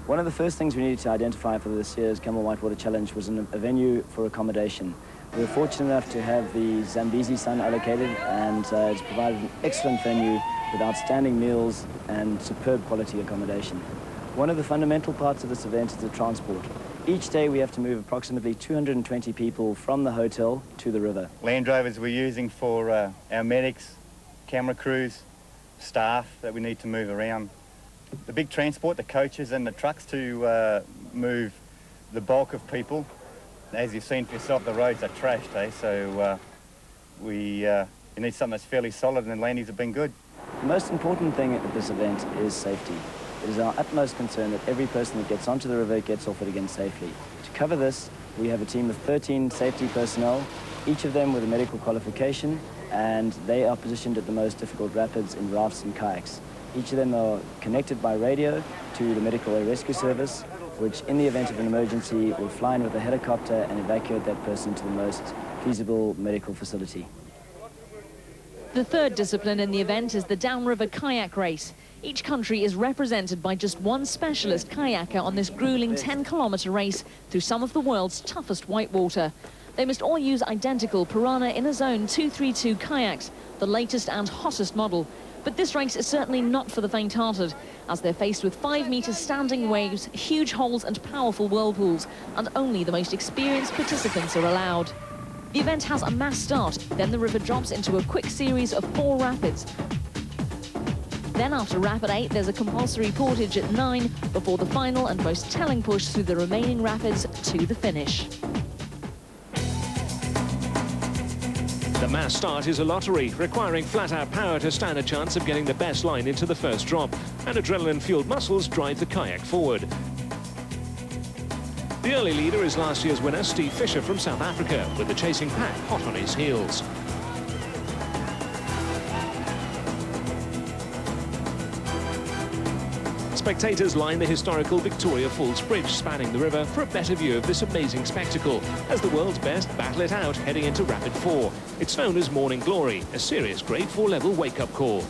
One of the first things we needed to identify for this year's Camel Whitewater Challenge was a venue for accommodation. We were fortunate enough to have the Zambezi Sun allocated, and it's provided an excellent venue with outstanding meals and superb quality accommodation. One of the fundamental parts of this event is the transport. Each day we have to move approximately 220 people from the hotel to the river. Land Rovers we're using for our medics, camera crews, staff that we need to move around. The big transport, the coaches and the trucks to move the bulk of people. As you've seen for yourself, the roads are trashed, eh? So you need something that's fairly solid, and the landings have been good. The most important thing at this event is safety. It is our utmost concern that every person that gets onto the river gets off it again safely. To cover this, we have a team of 13 safety personnel, each of them with a medical qualification, and they are positioned at the most difficult rapids in rafts and kayaks. Each of them are connected by radio to the Medical Air Rescue Service, which in the event of an emergency will fly in with a helicopter and evacuate that person to the most feasible medical facility. The third discipline in the event is the downriver kayak race. Each country is represented by just one specialist kayaker on this grueling 10-kilometer race through some of the world's toughest whitewater. They must all use identical Piranha Inner Zone 232 kayaks, the latest and hottest model. But this race is certainly not for the faint-hearted, as they're faced with 5-meter standing waves, huge holes and powerful whirlpools, and only the most experienced participants are allowed. The event has a mass start, then the river drops into a quick series of 4 rapids. Then after Rapid 8, there's a compulsory portage at 9, before the final and most telling push through the remaining rapids to the finish. The mass start is a lottery, requiring flat-out power to stand a chance of getting the best line into the first drop, and adrenaline-fueled muscles drive the kayak forward. The early leader is last year's winner, Steve Fisher from South Africa, with the chasing pack hot on his heels. Spectators line the historical Victoria Falls Bridge spanning the river for a better view of this amazing spectacle, as the world's best battle it out heading into Rapid 4. It's known as Morning Glory, a serious Grade 4 level wake-up call.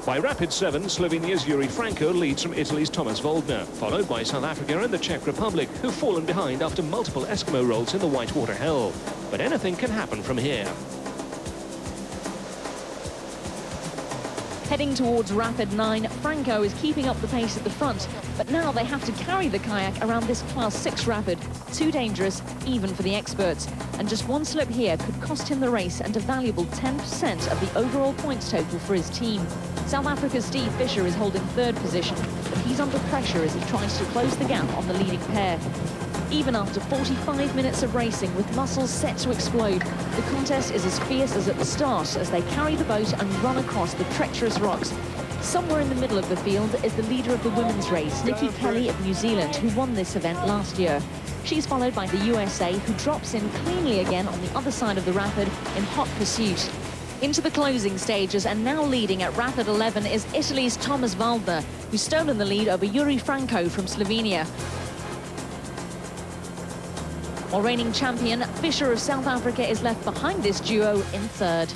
By Rapid 7, Slovenia's Yuri Franco leads from Italy's Thomas Waldner, followed by South Africa and the Czech Republic, who've fallen behind after multiple Eskimo rolls in the Whitewater Hell. But anything can happen from here. Heading towards Rapid 9, Franco is keeping up the pace at the front, but now they have to carry the kayak around this Class 6 rapid. Too dangerous, even for the experts. And just one slip here could cost him the race and a valuable 10% of the overall points total for his team. South Africa's Steve Fisher is holding third position, but he's under pressure as he tries to close the gap on the leading pair. Even after 45 minutes of racing with muscles set to explode, the contest is as fierce as at the start as they carry the boat and run across the treacherous rocks. Somewhere in the middle of the field is the leader of the women's race, Nikki Kelly of New Zealand, who won this event last year. She's followed by the USA, who drops in cleanly again on the other side of the rapid in hot pursuit. Into the closing stages, and now leading at Rapid 11 is Italy's Thomas Waldner, who's stolen the lead over Yuri Franco from Slovenia. While reigning champion Fisher of South Africa is left behind this duo in third.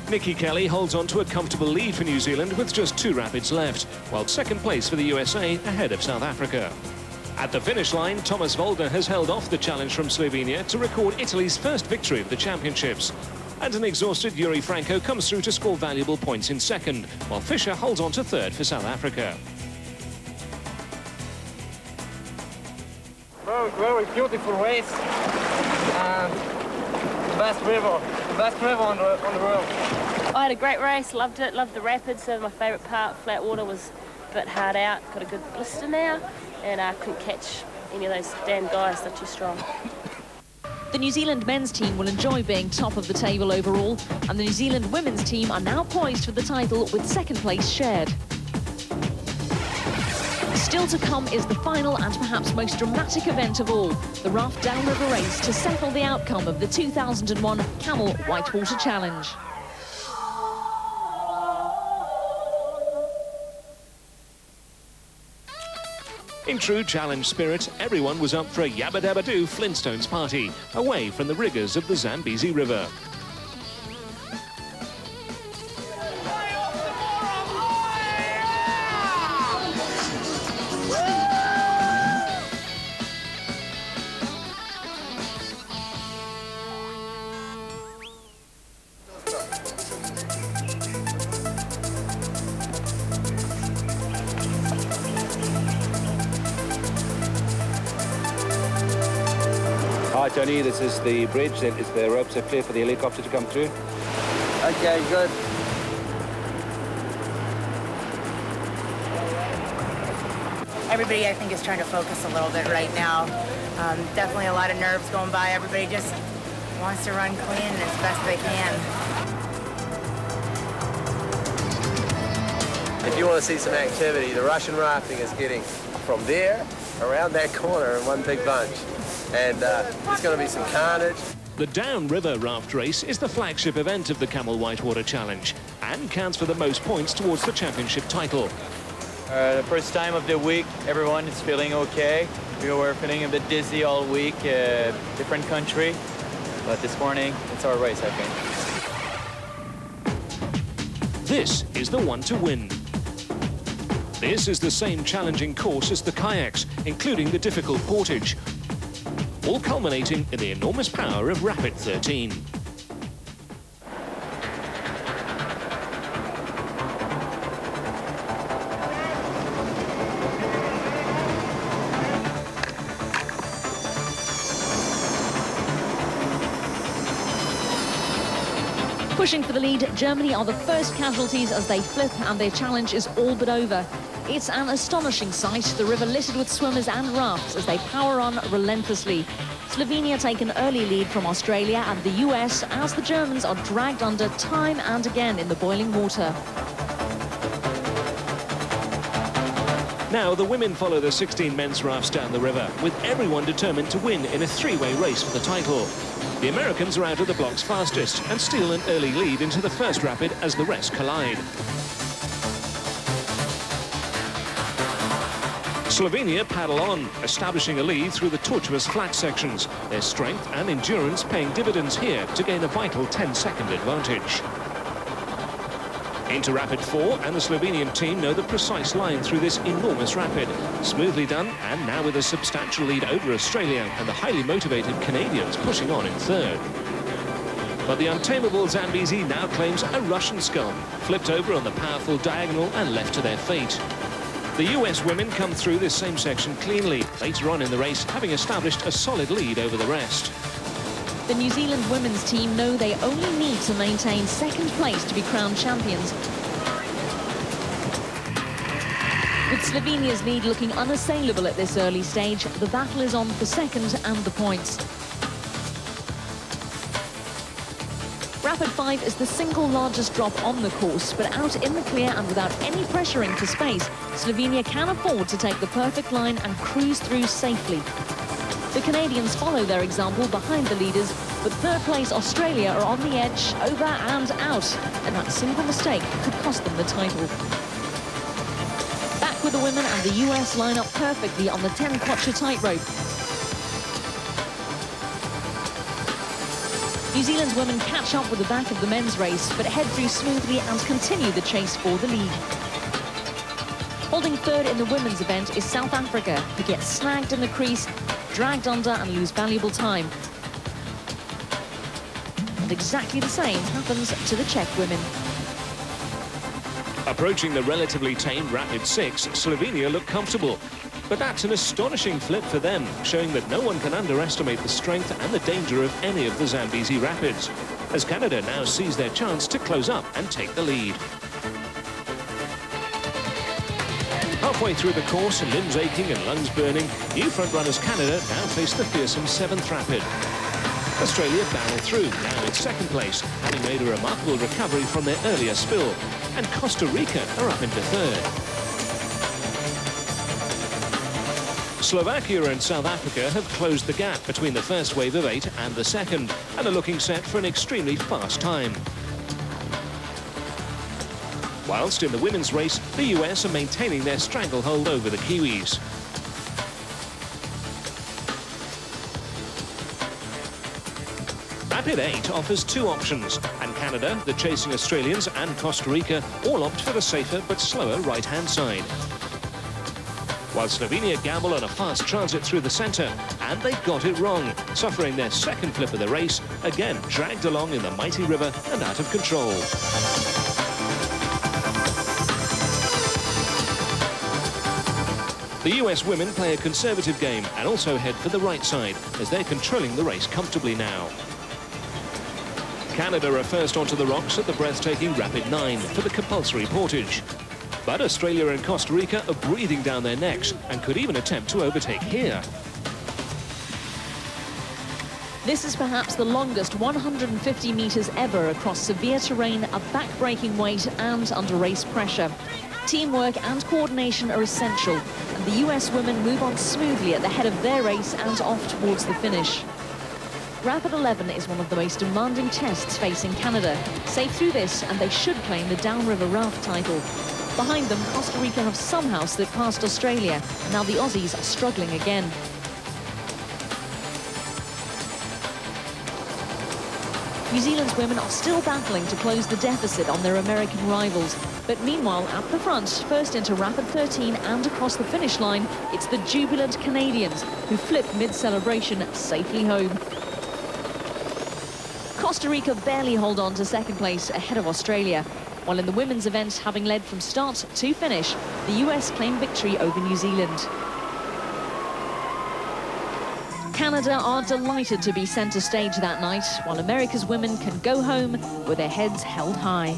Nikki Kelly holds on to a comfortable lead for New Zealand with just 2 rapids left, while second place for the USA ahead of South Africa. At the finish line, Thomas Waldner has held off the challenge from Slovenia to record Italy's first victory of the championships. And an exhausted Yuri Franco comes through to score valuable points in second, while Fisher holds on to third for South Africa. Very beautiful race, and the best river on the world. I had a great race, loved it, loved the rapids. So my favourite part, flat water, was a bit hard out. Got a good blister now, and I couldn't catch any of those damn guys. They're too strong. The New Zealand men's team will enjoy being top of the table overall, and the New Zealand women's team are now poised for the title with second place shared. Still to come is the final and perhaps most dramatic event of all, the Raft Downriver Race to settle the outcome of the 2001 Camel Whitewater Challenge. In true challenge spirit, everyone was up for a yabba-dabba-doo Flintstones party, away from the rigours of the Zambezi River. Hi Tony, this is the bridge. That is the ropes are clear for the helicopter to come through. Okay, good. Everybody, I think, is trying to focus a little bit right now. Definitely a lot of nerves going by. Everybody just wants to run clean as best they can. If you want to see some activity, the Russian rafting is getting from there around that corner in one big bunch. And there's going to be some carnage. The downriver raft race is the flagship event of the Camel Whitewater Challenge and counts for the most points towards the championship title. The first time of the week, everyone is feeling okay. We were feeling a bit dizzy all week, different country. But this morning, it's our race, I think. This is the one to win. This is the same challenging course as the kayaks, including the difficult portage, all culminating in the enormous power of Rapid 13. Pushing for the lead, Germany are the first casualties as they flip, and their challenge is all but over. It's an astonishing sight, the river littered with swimmers and rafts as they power on relentlessly. Slovenia take an early lead from Australia and the US as the Germans are dragged under time and again in the boiling water. Now the women follow the 16 men's rafts down the river, with everyone determined to win in a three-way race for the title. The Americans are out of the blocks fastest and steal an early lead into the first rapid as the rest collide. Slovenia paddle on, establishing a lead through the tortuous flat sections. Their strength and endurance paying dividends here to gain a vital 10-second advantage. Into Rapid 4, and the Slovenian team know the precise line through this enormous rapid. Smoothly done, and now with a substantial lead over Australia and the highly motivated Canadians pushing on in third. But the untamable Zambezi now claims a Russian scum, flipped over on the powerful diagonal and left to their fate. The US women come through this same section cleanly, later on in the race having established a solid lead over the rest. The New Zealand women's team know they only need to maintain second place to be crowned champions. With Slovenia's lead looking unassailable at this early stage, the battle is on for second and the points. Rapid 5 is the single largest drop on the course, but out in the clear and without any pressuring for space, Slovenia can afford to take the perfect line and cruise through safely. The Canadians follow their example behind the leaders, but third place Australia are on the edge, over and out, and that single mistake could cost them the title. Back with the women, and the US line up perfectly on the 10-quattro tightrope. New Zealand's women catch up with the back of the men's race, but head through smoothly and continue the chase for the lead. Holding third in the women's event is South Africa, who get snagged in the crease, dragged under and lose valuable time. And exactly the same happens to the Czech women. Approaching the relatively tame Rapid 6, Slovenia look comfortable. But that's an astonishing flip for them, showing that no one can underestimate the strength and the danger of any of the Zambezi Rapids, as Canada now sees their chance to close up and take the lead. Halfway through the course, limbs aching and lungs burning, new front-runners Canada now face the fearsome 7th Rapid. Australia barrel through, now in second place, having made a remarkable recovery from their earlier spill, and Costa Rica are up into third. Slovakia and South Africa have closed the gap between the first wave of 8 and the second, and are looking set for an extremely fast time. Whilst in the women's race, the US are maintaining their stranglehold over the Kiwis. Rapid 8 offers two options, and Canada, the chasing Australians and Costa Rica all opt for the safer but slower right-hand side. While Slovenia gamble on a fast transit through the centre, and they got it wrong, suffering their second flip of the race, again dragged along in the mighty river and out of control. The US women play a conservative game and also head for the right side, as they're controlling the race comfortably now. Canada are first onto the rocks at the breathtaking Rapid 9 for the compulsory portage. But Australia and Costa Rica are breathing down their necks and could even attempt to overtake here. This is perhaps the longest 150 metres ever across severe terrain, a back-breaking weight and under race pressure. Teamwork and coordination are essential, and the US women move on smoothly at the head of their race and off towards the finish. Rapid 11 is one of the most demanding tests facing Canada. Safe through this, and they should claim the downriver raft title. Behind them, Costa Rica have somehow slipped past Australia. Now the Aussies are struggling again. New Zealand's women are still battling to close the deficit on their American rivals. But meanwhile, at the front, first into Rapid 13 and across the finish line, it's the jubilant Canadians who flip mid-celebration safely home. Costa Rica barely hold on to second place ahead of Australia. While in the women's event, having led from start to finish, the US claim victory over New Zealand. Canada are delighted to be centre stage that night, while America's women can go home with their heads held high.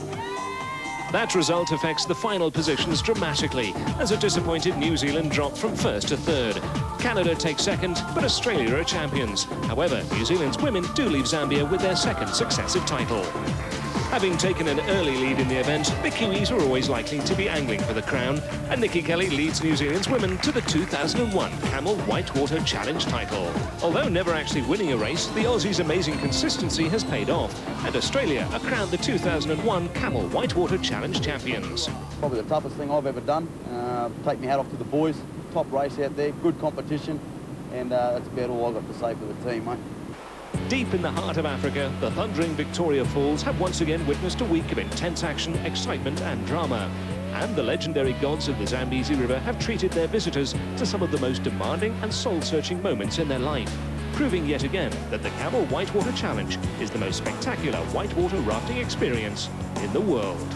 That result affects the final positions dramatically, as a disappointed New Zealand drop from first to third. Canada takes second, but Australia are champions. However, New Zealand's women do leave Zambia with their second successive title. Having taken an early lead in the event, the Kiwis were always likely to be angling for the crown, and Nikki Kelly leads New Zealand's women to the 2001 Camel Whitewater Challenge title. Although never actually winning a race, the Aussies' amazing consistency has paid off, and Australia are crowned the 2001 Camel Whitewater Challenge champions. Probably the toughest thing I've ever done. Take my hat off to the boys. Top race out there, good competition, and that's about all I've got to say for the team, mate. Deep in the heart of Africa, the thundering Victoria Falls have once again witnessed a week of intense action, excitement and drama. And the legendary gods of the Zambezi River have treated their visitors to some of the most demanding and soul-searching moments in their life, proving yet again that the Camel Whitewater Challenge is the most spectacular whitewater rafting experience in the world.